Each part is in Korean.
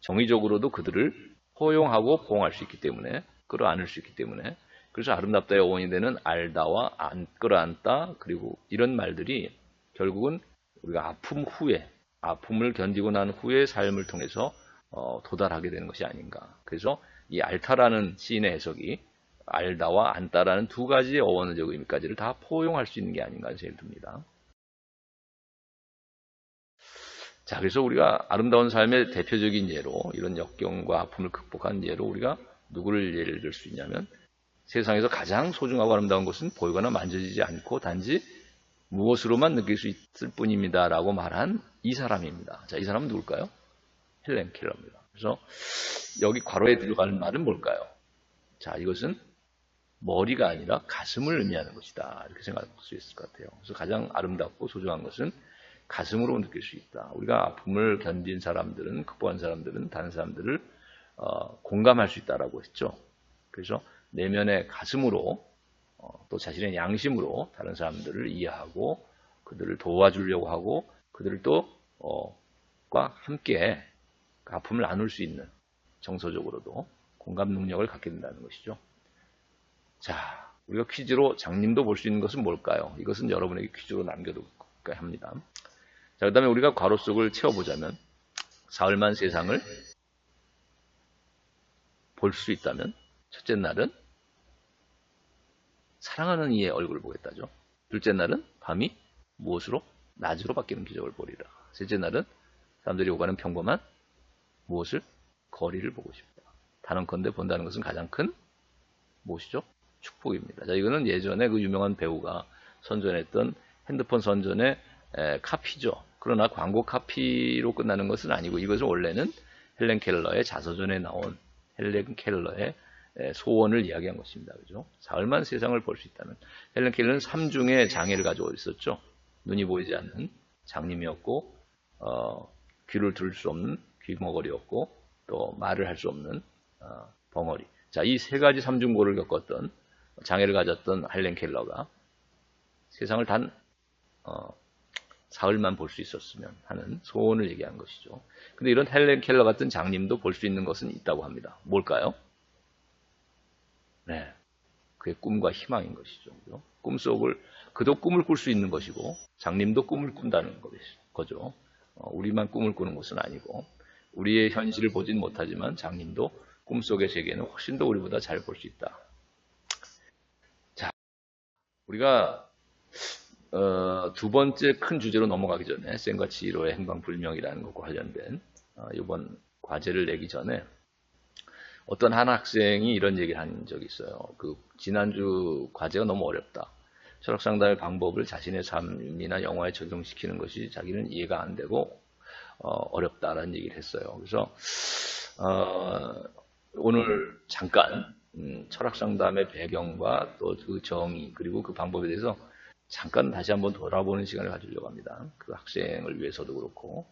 정의적으로도 그들을 포용하고 보호할 수 있기 때문에, 끌어안을 수 있기 때문에, 그래서 아름답다의 어원이 되는 알다와 끌어안다, 그리고 이런 말들이 결국은 우리가 아픔 후에, 아픔을 견디고 난 후의 삶을 통해서 도달하게 되는 것이 아닌가. 그래서 이 알타라는 시인의 해석이 알다와 안다라는 두 가지의 어원적 의미까지를 다 포용할 수 있는 게 아닌가 생각이 듭니다. 자, 그래서 우리가 아름다운 삶의 대표적인 예로, 이런 역경과 아픔을 극복한 예로 우리가 누구를 예를 들 수 있냐면, 세상에서 가장 소중하고 아름다운 것은 보이거나 만져지지 않고 단지 무엇으로만 느낄 수 있을 뿐입니다 라고 말한 이 사람입니다. 자, 이 사람은 누굴까요? 헬렌 켈러입니다. 그래서 여기 괄호에 들어가는 말은 뭘까요? 자, 이것은 머리가 아니라 가슴을 의미하는 것이다, 이렇게 생각할 수 있을 것 같아요. 그래서 가장 아름답고 소중한 것은 가슴으로 느낄 수 있다. 우리가 아픔을 견딘 사람들은, 극복한 사람들은 다른 사람들을 공감할 수 있다라고 했죠. 그래서 내면의 가슴으로, 또 자신의 양심으로 다른 사람들을 이해하고 그들을 도와주려고 하고 그들을 또 과 함께 아픔을 나눌 수 있는, 정서적으로도 공감 능력을 갖게 된다는 것이죠. 자, 우리가 퀴즈로 장님도 볼 수 있는 것은 뭘까요? 이것은 여러분에게 퀴즈로 남겨둘까 합니다. 자, 그 다음에 우리가 괄호 속을 채워보자면, 사흘만 세상을 볼 수 있다면, 첫째 날은 사랑하는 이의 얼굴을 보겠다죠. 둘째 날은 밤이 무엇으로? 낮으로 바뀌는 기적을 보리라. 셋째 날은 사람들이 오가는 평범한 무엇을? 거리를 보고 싶다. 단언컨대 본다는 것은 가장 큰 무엇이죠? 축복입니다. 자, 이거는 예전에 그 유명한 배우가 선전했던 핸드폰 선전의 카피죠. 그러나 광고 카피로 끝나는 것은 아니고, 이것은 원래는 헬렌 켈러의 자서전에 나온 헬렌 켈러의 소원을 이야기한 것입니다. 그죠? 사흘만 세상을 볼 수 있다면, 헬렌 켈러는 3중의 장애를 가지고 있었죠. 눈이 보이지 않는 장님이었고, 귀를 들을 수 없는 귀머거리였고, 또 말을 할 수 없는 벙어리. 자, 이 세 가지 삼중고를 겪었던, 장애를 가졌던 헬렌 켈러가 세상을 단 사흘만 볼 수 있었으면 하는 소원을 얘기한 것이죠. 근데 이런 헬렌 켈러 같은 장님도 볼 수 있는 것은 있다고 합니다. 뭘까요? 네, 그의 꿈과 희망인 것이죠. 그죠? 꿈속을, 그도 꿈을 꿀 수 있는 것이고 장님도 꿈을 꾼다는 거죠. 우리만 꿈을 꾸는 것은 아니고, 우리의 현실을 보진 못하지만 장님도 꿈속의 세계는 훨씬 더 우리보다 잘 볼 수 있다. 자, 우리가 두 번째 큰 주제로 넘어가기 전에, 쌤과 치히로의 행방불명이라는 것과 관련된 이번 과제를 내기 전에, 어떤 한 학생이 이런 얘기를 한 적이 있어요. 그 지난주 과제가 너무 어렵다. 철학상담의 방법을 자신의 삶이나 영화에 적용시키는 것이 자기는 이해가 안 되고 어렵다라는 얘기를 했어요. 그래서 오늘 잠깐 철학상담의 배경과 또 그 정의, 그리고 그 방법에 대해서 잠깐 다시 한번 돌아보는 시간을 가지려고 합니다. 그 학생을 위해서도 그렇고,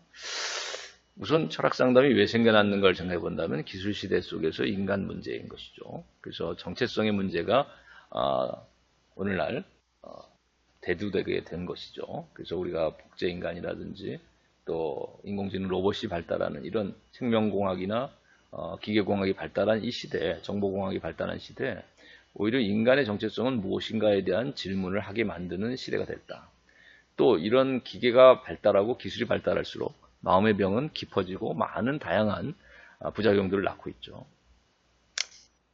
우선 철학상담이 왜 생겨났는 걸 생각해 본다면 기술시대 속에서 인간 문제인 것이죠. 그래서 정체성의 문제가 오늘날 대두되게 된 것이죠. 그래서 우리가 복제인간이라든지 또 인공지능 로봇이 발달하는 이런 생명공학이나 기계공학이 발달한 이 시대, 정보공학이 발달한 시대, 오히려 인간의 정체성은 무엇인가에 대한 질문을 하게 만드는 시대가 됐다. 또 이런 기계가 발달하고 기술이 발달할수록 마음의 병은 깊어지고 많은 다양한 부작용들을 낳고 있죠.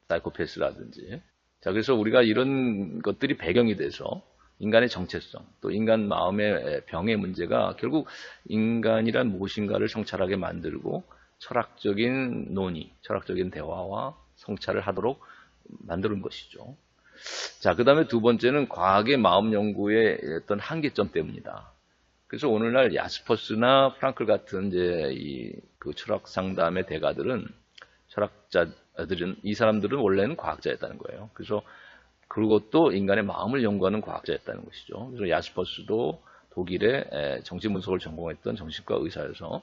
사이코패스라든지. 자, 그래서 우리가 이런 것들이 배경이 돼서 인간의 정체성, 또 인간 마음의 병의 문제가 결국 인간이란 무엇인가를 성찰하게 만들고 철학적인 논의, 철학적인 대화와 성찰을 하도록 만드는 것이죠. 자, 그 다음에 두 번째는 과학의 마음 연구의 어떤 한계점 때문이다. 그래서 오늘날 야스퍼스나 프랑클 같은 그 철학 상담의 대가들은, 철학자들은, 이 사람들은 원래는 과학자였다는 거예요. 그래서 그것도 인간의 마음을 연구하는 과학자였다는 것이죠. 그래서 야스퍼스도 독일의 정신분석을 전공했던 정신과 의사여서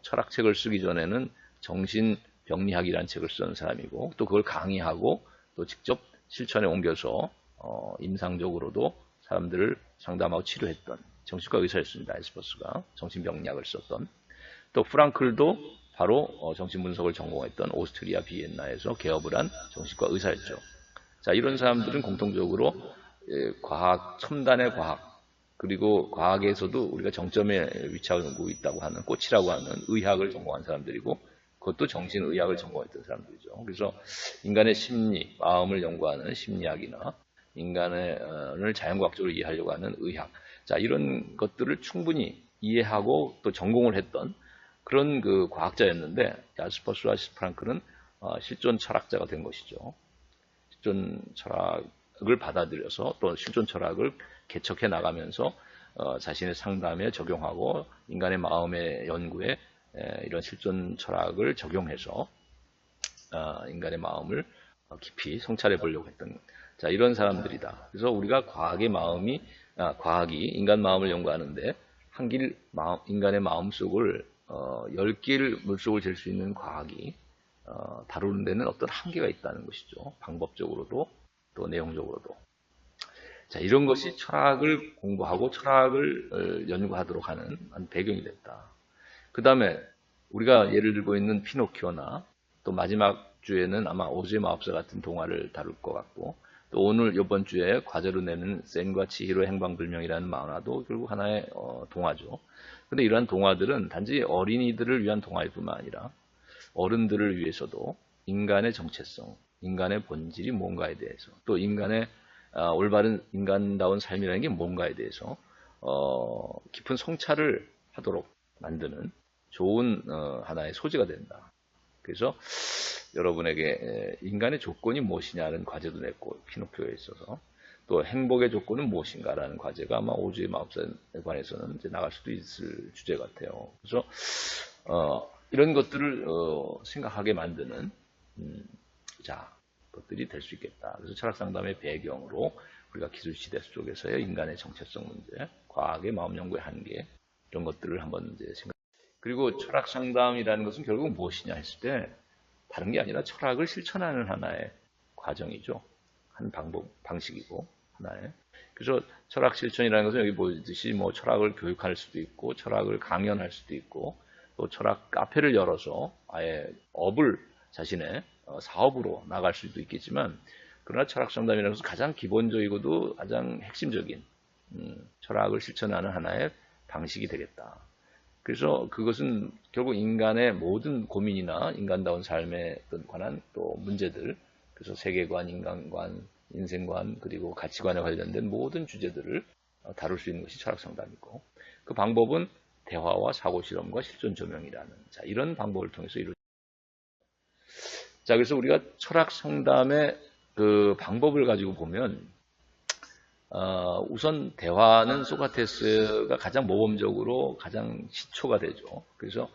철학책을 쓰기 전에는 정신병리학이라는 책을 쓴 사람이고, 또 그걸 강의하고 또 직접 실천에 옮겨서 임상적으로도 사람들을 상담하고 치료했던 정신과 의사였습니다. 야스퍼스가 정신병리학을 썼던. 또 프랑클도 바로 정신분석을 전공했던 오스트리아 비엔나에서 개업을 한 정신과 의사였죠. 자, 이런 사람들은 공통적으로 과학, 첨단의 과학, 그리고 과학에서도 우리가 정점에 위치하고 있다고 하는 꽃이라고 하는 의학을 전공한 사람들이고, 그것도 정신의학을 전공했던 사람들이죠. 그래서 인간의 심리, 마음을 연구하는 심리학이나 인간을 자연과학적으로 이해하려고 하는 의학, 자, 이런 것들을 충분히 이해하고 또 전공을 했던 그런 그 과학자였는데, 야스퍼스와 프랑클은 실존 철학자가 된 것이죠. 실존 철학을 받아들여서 또 실존 철학을 개척해 나가면서 자신의 상담에 적용하고 인간의 마음의 연구에 이런 실존 철학을 적용해서 인간의 마음을 깊이 성찰해 보려고 했던, 자, 이런 사람들이다. 그래서 우리가 과학이 인간 마음을 연구하는데 인간의 마음 속을 10개를 물속을 잴 수 있는 과학이 다루는 데는 어떤 한계가 있다는 것이죠. 방법적으로도 또 내용적으로도. 자, 이런 것이 철학을 공부하고 철학을 연구하도록 하는 배경이 됐다. 그 다음에 우리가 예를 들고 있는 피노키오나 또 마지막 주에는 아마 오즈의 마법사 같은 동화를 다룰 것 같고, 또 오늘 이번 주에 과제로 내는 센과 치히로의 행방불명이라는 만화도 결국 하나의 동화죠. 근데 이러한 동화들은 단지 어린이들을 위한 동화일 뿐만 아니라 어른들을 위해서도 인간의 정체성, 인간의 본질이 뭔가에 대해서, 또 인간의 올바른 인간다운 삶이라는 게 뭔가에 대해서 깊은 성찰을 하도록 만드는 좋은 하나의 소지가 된다. 그래서 여러분에게 인간의 조건이 무엇이냐는 과제도 냈고, 피노키오에 있어서 또 행복의 조건은 무엇인가라는 과제가 아마 오즈의 마법사에 관해서는 이제 나갈 수도 있을 주제 같아요. 그래서 이런 것들을 생각하게 만드는 것들이 될 수 있겠다. 그래서 철학 상담의 배경으로 우리가 기술 시대 속에서의 인간의 정체성 문제, 과학의 마음 연구의 한계, 이런 것들을 한번 이제 그리고 철학 상담이라는 것은 결국 무엇이냐 했을 때 다른 게 아니라 철학을 실천하는 하나의 과정이죠. 한 방식이고 하나의. 그래서 철학 실천이라는 것은 여기 보듯이 뭐 철학을 교육할 수도 있고, 철학을 강연할 수도 있고, 또 철학 카페를 열어서 아예 업을 자신의 사업으로 나갈 수도 있겠지만, 그러나 철학 상담이라는 것은 가장 기본적이고도 가장 핵심적인 철학을 실천하는 하나의 방식이 되겠다. 그래서 그것은 결국 인간의 모든 고민이나 인간다운 삶에 관한 또 문제들, 그래서 세계관, 인간관, 인생관, 그리고 가치관에 관련된 모든 주제들을 다룰 수 있는 것이 철학 상담이고, 그 방법은 대화와 사고 실험과 실존 조명이라는, 자, 이런 방법을 통해서 자, 그래서 우리가 철학 상담의 그 방법을 가지고 보면 우선 대화는 소크라테스가 가장 모범적으로 가장 시초가 되죠. 그래서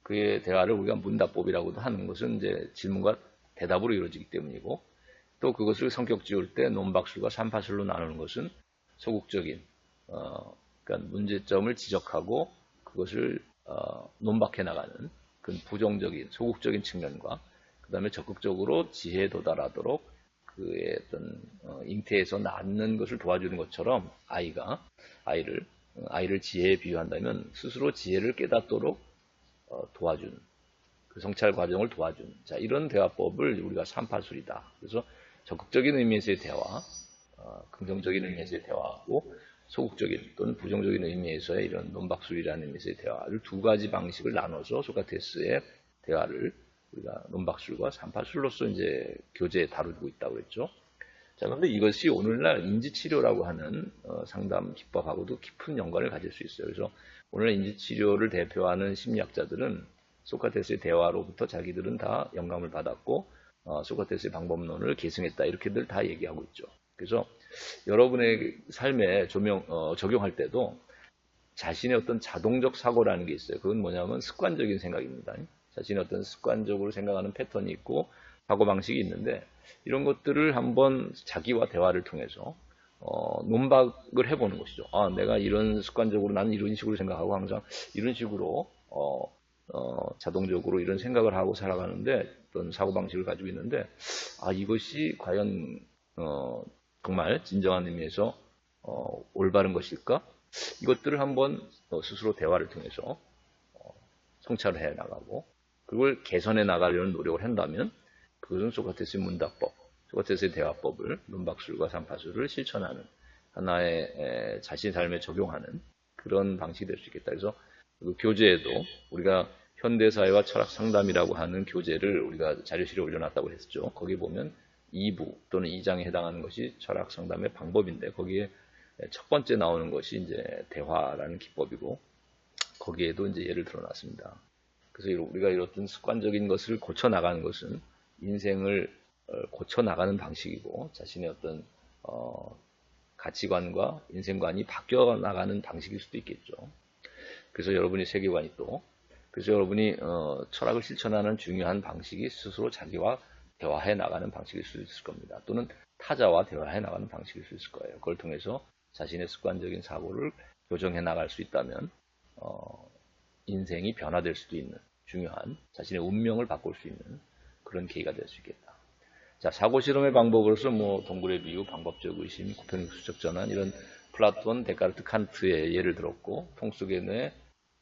그의 대화를 우리가 문답법이라고도 하는 것은 이제 질문과 대답으로 이루어지기 때문이고, 또 그것을 성격 지울 때 논박술과 삼파술로 나누는 것은 소극적인, 그러니까 문제점을 지적하고 그것을 논박해 나가는 그 부정적인, 소극적인 측면과, 그 다음에 적극적으로 지혜에 도달하도록 그의 어떤 잉태에서 낳는 것을 도와주는 것처럼 아이를 지혜에 비유한다면 스스로 지혜를 깨닫도록 도와준, 그 성찰 과정을 도와준, 자, 이런 대화법을 우리가 삼파술이다. 그래서 적극적인 의미에서의 대화, 긍정적인 의미에서의 대화하고 소극적인 또는 부정적인 의미에서의 이런 논박술이라는 의미에서의 대화를 두 가지 방식을 나눠서 소크라테스의 대화를 우리가 논박술과 삼파술로서 이제 교재에 다루고 있다고 그랬죠. 자, 그런데 이것이 오늘날 인지치료라고 하는 상담 기법하고도 깊은 연관을 가질 수 있어요. 그래서 오늘날 인지치료를 대표하는 심리학자들은 소크라테스의 대화로부터 자기들은 다 영감을 받았고 소크라테스의 방법론을 계승했다, 이렇게들 다 얘기하고 있죠. 그래서 여러분의 삶에 적용할 때도 자신의 어떤 자동적 사고라는 게 있어요. 그건 뭐냐면 습관적인 생각입니다. 자신의 어떤 습관적으로 생각하는 패턴이 있고 사고방식이 있는데, 이런 것들을 한번 자기와 대화를 통해서 논박을 해보는 것이죠. 아, 내가 이런 습관적으로 나는 이런 식으로 생각하고 항상 이런 식으로 자동적으로 이런 생각을 하고 살아가는데, 어떤 사고방식을 가지고 있는데, 아, 이것이 과연 정말 진정한 의미에서 올바른 것일까? 이것들을 한번 스스로 대화를 통해서 성찰을 해 나가고, 그걸 개선해 나가려는 노력을 한다면 그것은 소크라테스의 문답법, 소크라테스의 대화법을 논박술과 삼파술을 실천하는 하나의 자신의 삶에 적용하는 그런 방식이 될 수 있겠다. 그래서 그 교재에도 우리가 현대사회와 철학 상담이라고 하는 교재를 우리가 자료실에 올려놨다고 했죠. 거기 보면 2부 또는 2장에 해당하는 것이 철학 상담의 방법인데 거기에 첫 번째 나오는 것이 이제 대화라는 기법이고 거기에도 이제 예를 들어놨습니다. 그래서 우리가 이렇든 습관적인 것을 고쳐 나가는 것은 인생을 고쳐 나가는 방식이고 자신의 어떤 가치관과 인생관이 바뀌어 나가는 방식일 수도 있겠죠. 그래서 여러분의 세계관이 또 그래서 여러분이 철학을 실천하는 중요한 방식이 스스로 자기와 대화해 나가는 방식일 수 있을 겁니다. 또는 타자와 대화해 나가는 방식일 수 있을 거예요. 그걸 통해서 자신의 습관적인 사고를 교정해 나갈 수 있다면 인생이 변화될 수도 있는 중요한 자신의 운명을 바꿀 수 있는 그런 계기가 될 수 있겠다. 자, 사고 실험의 방법으로서 뭐 동굴의 비유, 방법적 의심, 코페르니쿠스적 전환 이런 플라톤, 데카르트, 칸트의 예를 들었고 통속의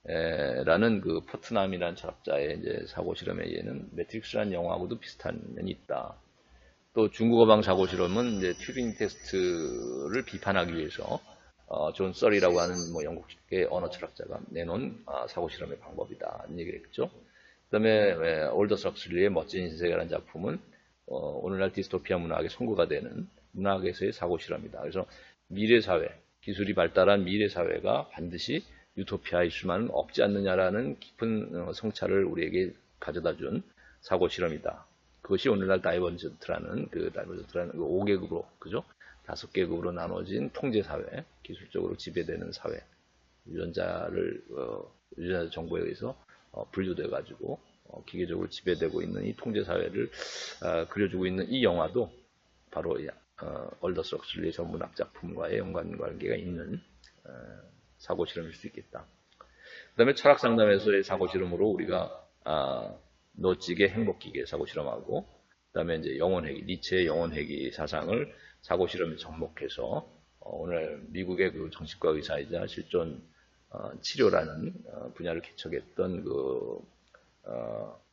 뇌라는 그 포트남이라는 철학자의 이제 사고 실험의 예는 매트릭스라는 영화하고도 비슷한 면이 있다. 또 중국어방 사고 실험은 이제 튜링 테스트를 비판하기 위해서 존 썰이라고 하는 뭐 영국의 언어 철학자가 내놓은 사고 실험의 방법이다. 이런 얘기를 했죠. 그다음에 올더스 럭슬리의 멋진 인생이라는 작품은 오늘날 디스토피아 문학의 선구가 되는 문학에서의 사고 실험이다. 그래서 미래 사회, 기술이 발달한 미래 사회가 반드시 유토피아일 수만은 없지 않느냐라는 깊은 성찰을 우리에게 가져다 준 사고 실험이다. 그것이 오늘날 다이버전트라는 그 5계급으로, 그죠? 5계급으로 나눠진 통제 사회, 기술적으로 지배되는 사회, 유전자 정보에 의해서 분류돼 가지고 기계적으로 지배되고 있는 이 통제 사회를 그려주고 있는 이 영화도 바로 얼더스 럭슬리의 전문학 작품과의 연관관계가 있는 사고 실험일 수 있겠다. 그 다음에 철학 상담에서의 사고 실험으로 우리가 노직의 행복기계 사고 실험하고 그 다음에 이제 영혼회귀, 니체의 영혼회귀 사상을 사고 실험에 접목해서 오늘 미국의 그 정신과 의사이자 실존 치료라는 분야를 개척했던 그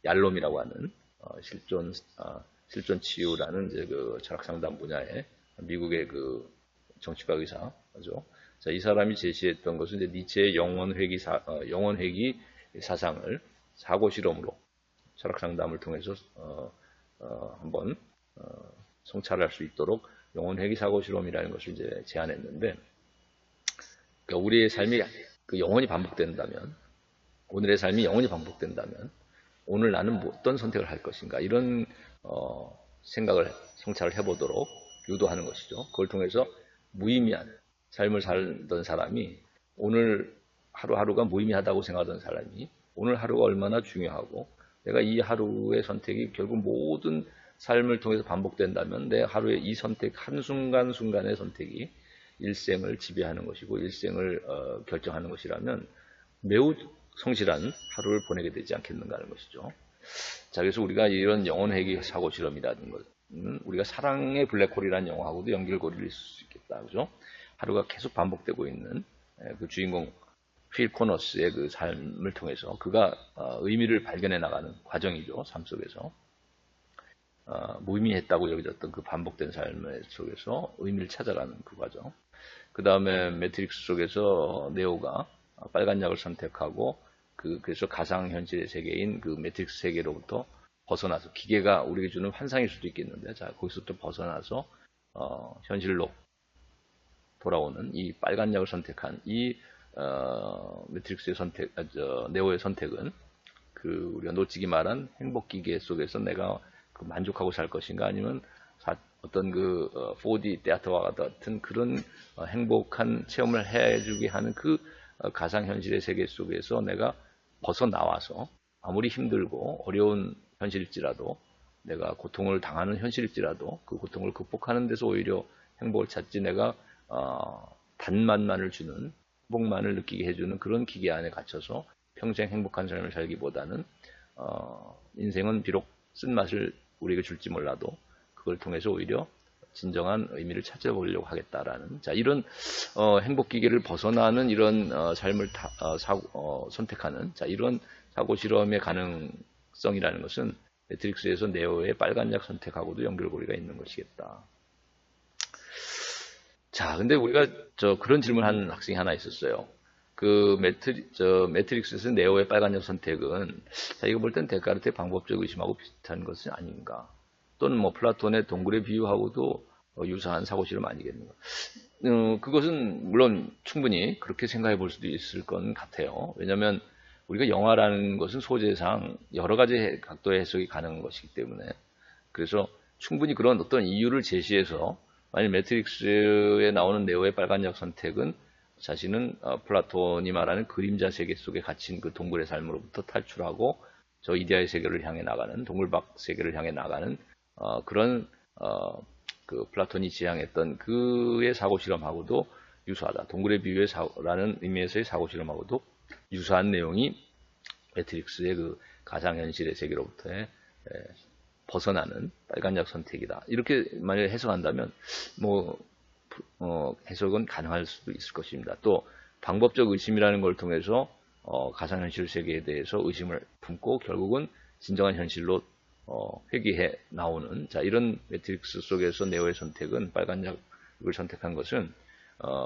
얄롬이라고 하는 실존 치유라는 이제 그 철학 상담 분야의 미국의 그 정치과 의사죠. 자, 이 사람이 제시했던 것은 이제 니체의 영혼회귀 사상을 사고 실험으로 철학 상담을 통해서 한번 성찰할 수 있도록 영혼회귀 사고 실험이라는 것을 이제 제안했는데, 그러니까 우리의 삶이 그 영원히 반복된다면, 오늘의 삶이 영원히 반복된다면, 오늘 나는 어떤 선택을 할 것인가 이런 생각을 성찰을 해보도록 유도하는 것이죠. 그걸 통해서 무의미한 삶을 살던 사람이 오늘 하루하루가 무의미하다고 생각하던 사람이 오늘 하루가 얼마나 중요하고 내가 이 하루의 선택이 결국 모든 삶을 통해서 반복된다면 내 하루의 이 선택 한순간순간의 선택이 일생을 지배하는 것이고 일생을 결정하는 것이라면 매우 성실한 하루를 보내게 되지 않겠는가 하는 것이죠. 자, 그래서 우리가 이런 영혼회귀 사고 실험이라는 것은 우리가 사랑의 블랙홀이라는 영화하고도 연결고리를 있을 수 있겠다. 그죠? 하루가 계속 반복되고 있는 그 주인공 필 코너스의 그 삶을 통해서 그가 의미를 발견해 나가는 과정이죠. 삶 속에서. 무의미했다고 여겨졌던 그 반복된 삶 속에서 의미를 찾아가는 그 과정. 그 다음에 매트릭스 속에서 네오가 빨간 약을 선택하고 그래서 가상현실의 세계인 그 매트릭스 세계로부터 벗어나서 기계가 우리에게 주는 환상일 수도 있겠는데 자 거기서 또 벗어나서 현실로 돌아오는 이 빨간 약을 선택한 이 매트릭스의 네오의 선택은 그 우리가 놓치기 말한 행복기계 속에서 내가 그 만족하고 살 것인가 아니면 어떤 그 4D 테아트와 같은 그런 행복한 체험을 해주게 하는 그 가상현실의 세계 속에서 내가 벗어나와서 아무리 힘들고 어려운 현실일지라도 내가 고통을 당하는 현실일지라도 그 고통을 극복하는 데서 오히려 행복을 찾지 내가 단맛만을 주는 행복만을 느끼게 해주는 그런 기계 안에 갇혀서 평생 행복한 삶을 살기보다는 인생은 비록 쓴맛을 우리에게 줄지 몰라도 그걸 통해서 오히려 진정한 의미를 찾아보려고 하겠다라는 자 이런 행복 기계를 벗어나는 이런 삶을 선택하는 자 이런 사고 실험의 가능성이 특성이라는 것은 매트릭스에서 네오의 빨간약 선택하고도 연결고리가 있는 것이겠다. 자, 근데 우리가 그런 질문하는 학생이 하나 있었어요. 그 매트릭스에서 네오의 빨간약 선택은 자기가 볼 땐 데카르트의 방법적 의심하고 비슷한 것은 아닌가? 또는 뭐 플라톤의 동굴의 비유하고도 유사한 사고실험 아니겠는가? 그것은 물론 충분히 그렇게 생각해 볼 수도 있을 건 같아요. 왜냐하면 우리가 영화라는 것은 소재상 여러 가지 각도의 해석이 가능한 것이기 때문에 그래서 충분히 그런 어떤 이유를 제시해서 만약 매트릭스에 나오는 네오의 빨간약 선택은 자신은 플라톤이 말하는 그림자 세계 속에 갇힌 그 동굴의 삶으로부터 탈출하고 저 이데아의 세계를 향해 나가는 동굴 밖 세계를 향해 나가는 그런 그 플라톤이 지향했던 그의 사고 실험하고도 유사하다. 동굴의 비유라는 의미에서의 사고 실험하고도 유사한 내용이 매트릭스의 그 가상현실의 세계로부터의 벗어나는 빨간약 선택이다. 이렇게 만약에 해석한다면 뭐 해석은 가능할 수도 있을 것입니다. 또 방법적 의심이라는 걸 통해서 가상현실 세계에 대해서 의심을 품고 결국은 진정한 현실로 회귀해 나오는 자 이런 매트릭스 속에서 네오의 선택은 빨간 약을 선택한 것은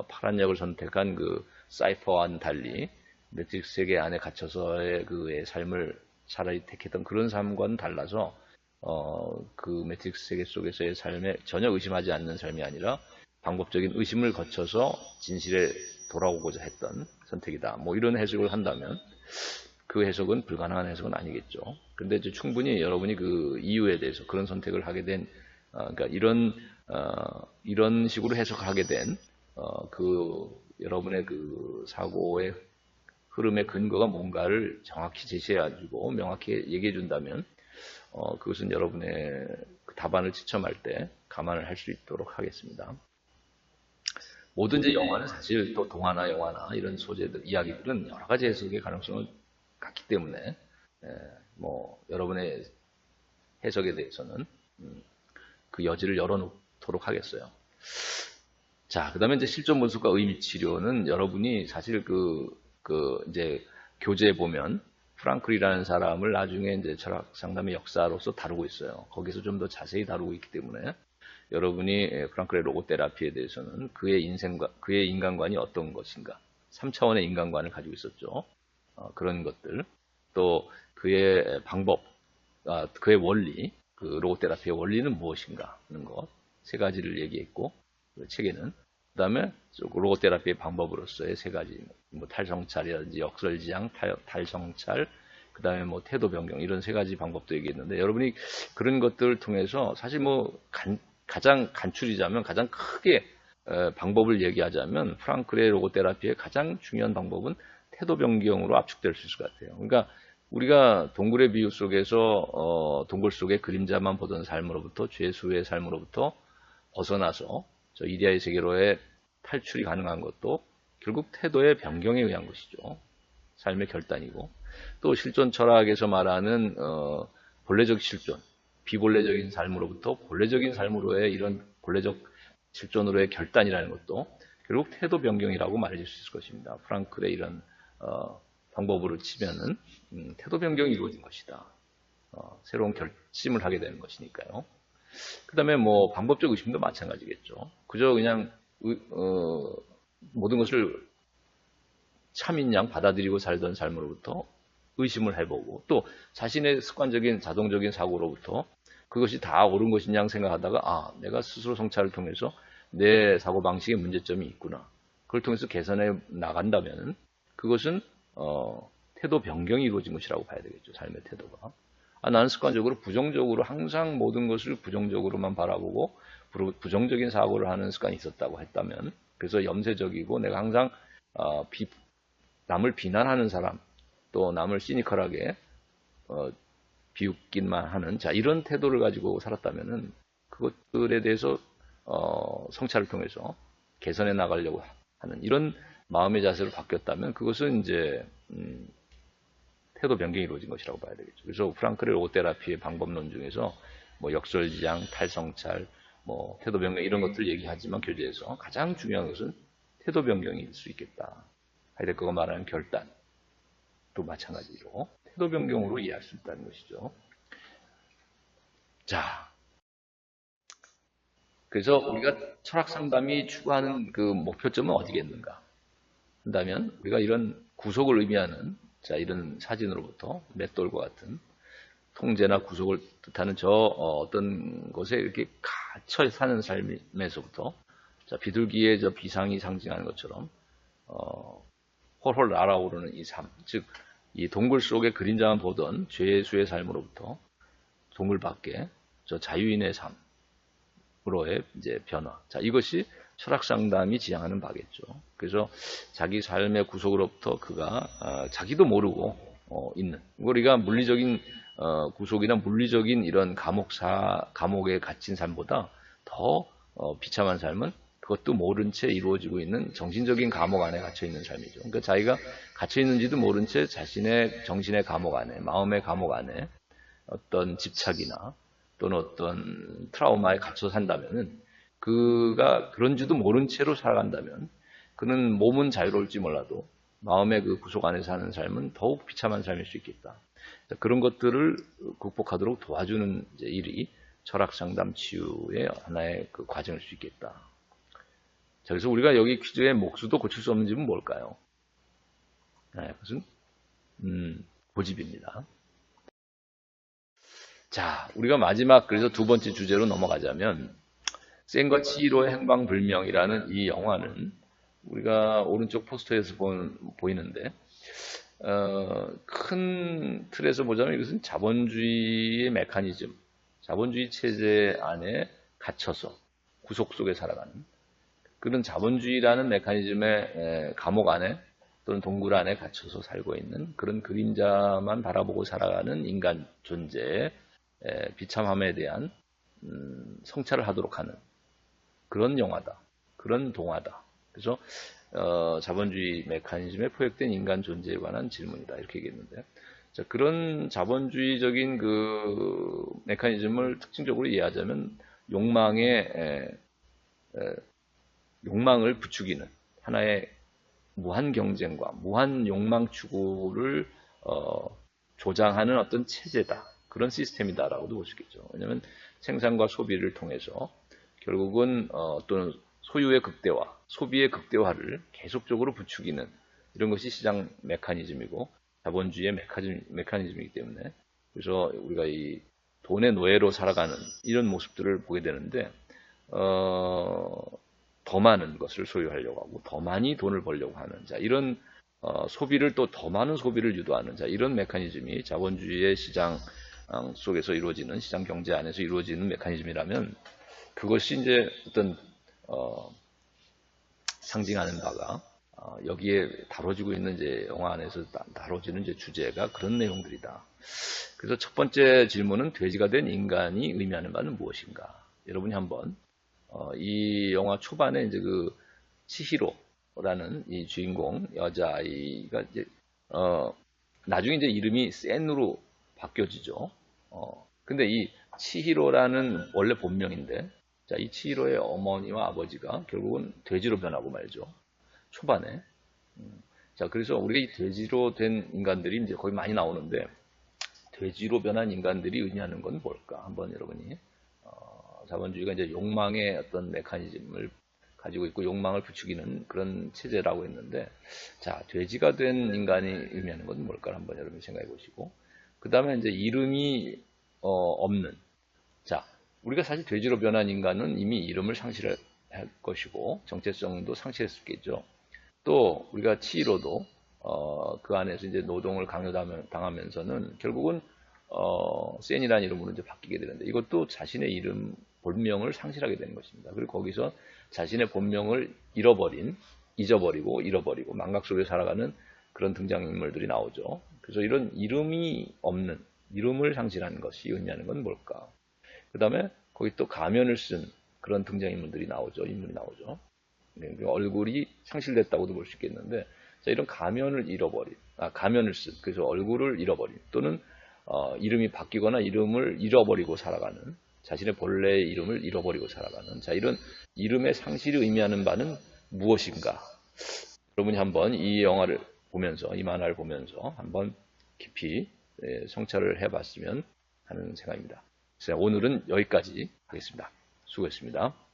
파란 약을 선택한 그 사이퍼와는 달리 매트릭스 세계 안에 갇혀서의 그의 삶을 차라리 택했던 그런 삶과는 달라서 그 매트릭스 세계 속에서의 삶에 전혀 의심하지 않는 삶이 아니라 방법적인 의심을 거쳐서 진실에 돌아오고자 했던 선택이다. 뭐 이런 해석을 한다면 그 해석은 불가능한 해석은 아니겠죠. 근데 이제 충분히 여러분이 그 이유에 대해서 그런 선택을 하게 된, 그러니까 이런 식으로 해석하게 된, 여러분의 그 사고의 흐름의 근거가 뭔가를 정확히 제시해가지고 명확히 얘기해 준다면, 그것은 여러분의 그 답안을 지첨할 때 감안을 할 수 있도록 하겠습니다. 뭐든지 영화는 사실 또 동화나 영화나 이런 소재들, 이야기들은 여러 가지 해석의 가능성을 갖기 때문에 뭐 여러분의 해석에 대해서는 그 여지를 열어놓도록 하겠어요. 자, 그 다음에 이제 실존 분석과 의미 치료는 여러분이 사실 이제 교재에 보면 프랑클이라는 사람을 나중에 이제 철학 상담의 역사로서 다루고 있어요. 거기서 좀 더 자세히 다루고 있기 때문에 여러분이 프랑클의 로고테라피에 대해서는 그의 인생과 그의 인간관이 어떤 것인가 3차원의 인간관을 가지고 있었죠. 그런 것들 또 그의 방법, 그의 원리, 그 로고테라피의 원리는 무엇인가 하는 것 세 가지를 얘기했고 그 책에는 그 다음에 로고테라피의 방법으로서의 세 가지 뭐 탈성찰이라든지 역설지향, 탈성찰 그 다음에 뭐 태도 변경 이런 세 가지 방법도 얘기했는데 여러분이 그런 것들을 통해서 사실 뭐 가장 간추리자면 가장 크게 방법을 얘기하자면 프랑클의 로고테라피의 가장 중요한 방법은 태도 변경으로 압축될 수 있을 것 같아요. 그러니까 우리가 동굴의 비유 속에서 동굴 속의 그림자만 보던 삶으로부터 죄수의 삶으로부터 벗어나서 저 이데아의 세계로의 탈출이 가능한 것도 결국 태도의 변경에 의한 것이죠. 삶의 결단이고 또 실존 철학에서 말하는 본래적 실존, 비본래적인 삶으로부터 본래적인 삶으로의 이런 본래적 실존으로의 결단이라는 것도 결국 태도 변경이라고 말해줄 수 있을 것입니다. 프랑클의 이런 방법으로 치면은 태도 변경이 이루어진 것이다. 새로운 결심을 하게 되는 것이니까요. 그 다음에 뭐 방법적 의심도 마찬가지겠죠. 그저 그냥 모든 것을 참인 양 받아들이고 살던 삶으로부터 의심을 해보고 또 자신의 습관적인 자동적인 사고로부터 그것이 다 옳은 것인 양 생각하다가 내가 스스로 성찰을 통해서 내 사고방식에 문제점이 있구나. 그걸 통해서 개선해 나간다면 그것은 태도 변경이 이루어진 것이라고 봐야 되겠죠. 삶의 태도가. 나는 습관적으로 부정적으로 항상 모든 것을 부정적으로만 바라보고 부정적인 사고를 하는 습관이 있었다고 했다면 그래서 염세적이고 내가 항상 남을 비난하는 사람 또 남을 시니컬하게 비웃기만 하는 이런 태도를 가지고 살았다면은 그것들에 대해서 성찰을 통해서 개선해 나가려고 하는 이런 마음의 자세로 바뀌었다면 그것은 이제 태도 변경이 이루어진 것이라고 봐야 되겠죠. 그래서 프랑클의 로고테라피의 방법론 중에서 뭐 역설지향, 탈성찰, 뭐 태도 변경 이런 것들을 얘기하지만 교재에서 가장 중요한 것은 태도 변경일 수 있겠다. 하이데거가 말하는 결단도 마찬가지로 태도 변경으로 이해할 수 있다는 것이죠. 자, 그래서 우리가 철학 상담이 추구하는 그 목표점은 어디겠는가 한다면 우리가 이런 구속을 의미하는 자 이런 사진으로부터 맷돌과 같은 통제나 구속을 뜻하는 저 어떤 곳에 이렇게 갇혀 사는 삶에서부터 자 비둘기의 저 비상이 상징하는 것처럼 홀홀 날아오르는 이 삶, 즉 이 동굴 속의 그림자만 보던 죄수의 삶으로부터 동굴 밖에 저 자유인의 삶으로의 이제 변화. 자 이것이 철학 상담이 지향하는 바겠죠. 그래서 자기 삶의 구속으로부터 그가 자기도 모르고 있는 우리가 물리적인 구속이나 물리적인 이런 감옥에 갇힌 삶보다 더 비참한 삶은 그것도 모른 채 이루어지고 있는 정신적인 감옥 안에 갇혀 있는 삶이죠. 그러니까 자기가 갇혀 있는지도 모른 채 자신의 정신의 감옥 안에, 마음의 감옥 안에 어떤 집착이나 또는 어떤 트라우마에 갇혀 산다면은 그가 그런지도 모른 채로 살아간다면 그는 몸은 자유로울지 몰라도 마음의 그 구속 안에 사는 삶은 더욱 비참한 삶일 수 있겠다. 그런 것들을 극복하도록 도와주는 일이 철학 상담 치유의 하나의 그 과정일 수 있겠다. 자, 그래서 우리가 여기 퀴즈의 목수도 고칠 수 없는 집은 뭘까요? 네, 그것은 고집입니다. 자, 우리가 마지막 그래서 두 번째 주제로 넘어가자면 센과 치히로의 행방불명이라는 이 영화는 우리가 오른쪽 포스터에서 보이는데 큰 틀에서 보자면 이것은 자본주의의 메커니즘, 자본주의 체제 안에 갇혀서 구속 속에 살아가는 그런 자본주의라는 메커니즘의 감옥 안에 또는 동굴 안에 갇혀서 살고 있는 그런 그림자만 바라보고 살아가는 인간 존재의 비참함에 대한 성찰을 하도록 하는 그런 영화다. 그런 동화다. 그래서 자본주의 메커니즘에 포획된 인간 존재에 관한 질문이다. 이렇게 얘기했는데 자, 그런 자본주의적인 그 메커니즘을 특징적으로 이해하자면 욕망을 부추기는 하나의 무한 경쟁과 무한 욕망 추구를 조장하는 어떤 체제다. 그런 시스템이다라고도 볼 수 있겠죠. 왜냐하면 생산과 소비를 통해서 결국은 또는 소유의 극대화, 소비의 극대화를 계속적으로 부추기는 이런 것이 시장 메커니즘이고 자본주의의 메커니즘이기 때문에 그래서 우리가 이 돈의 노예로 살아가는 이런 모습들을 보게 되는데 더 많은 것을 소유하려고 하고 더 많이 돈을 벌려고 하는 자 이런 소비를 또 더 많은 소비를 유도하는 자 이런 메커니즘이 자본주의의 시장 속에서 이루어지는 시장 경제 안에서 이루어지는 메커니즘이라면 그것이 이제 어떤 상징하는 바가 여기에 다뤄지고 있는 이제 영화 안에서 다뤄지는 이제 주제가 그런 내용들이다. 그래서 첫 번째 질문은 돼지가 된 인간이 의미하는 바는 무엇인가? 여러분이 한번 이 영화 초반에 이제 그 치히로라는 이 주인공 여자아이가 이제 나중에 이제 이름이 센으로 바뀌어지죠. 근데 이 치히로라는 원래 본명인데 자, 이 치히로의 어머니와 아버지가 결국은 돼지로 변하고 말죠. 초반에. 자, 그래서 우리가 이 돼지로 된 인간들이 이제 거의 많이 나오는데 돼지로 변한 인간들이 의미하는 건 뭘까? 한번 여러분이 자본주의가 이제 욕망의 어떤 메커니즘을 가지고 있고 욕망을 부추기는 그런 체제라고 했는데 자, 돼지가 된 인간이 의미하는 건 뭘까? 한번 여러분이 생각해 보시고 그 다음에 이제 이름이 없는 자, 우리가 사실 돼지로 변한 인간은 이미 이름을 상실할 것이고 정체성도 상실했었겠죠. 또 우리가 치히로도 그 안에서 이제 노동을 강요당하면서는 결국은 센이라는 이름으로 이제 바뀌게 되는데 이것도 자신의 이름 본명을 상실하게 되는 것입니다. 그리고 거기서 자신의 본명을 잊어버리고 망각 속에 살아가는 그런 등장인물들이 나오죠. 그래서 이런 이름이 없는 이름을 상실하는 것이 의미하는 건 뭘까? 그 다음에 거기 또 가면을 쓴 그런 등장인물이 나오죠. 얼굴이 상실됐다고도 볼 수 있겠는데, 자, 이런 가면을 쓴, 그래서 얼굴을 잃어버린, 또는, 이름이 바뀌거나 이름을 잃어버리고 살아가는, 자신의 본래의 이름을 잃어버리고 살아가는, 자, 이런 이름의 상실이 의미하는 바는 무엇인가? 여러분이 한번 이 영화를 보면서, 이 만화를 보면서 한번 깊이 성찰을 해봤으면 하는 생각입니다. 오늘은 여기까지 하겠습니다. 수고했습니다.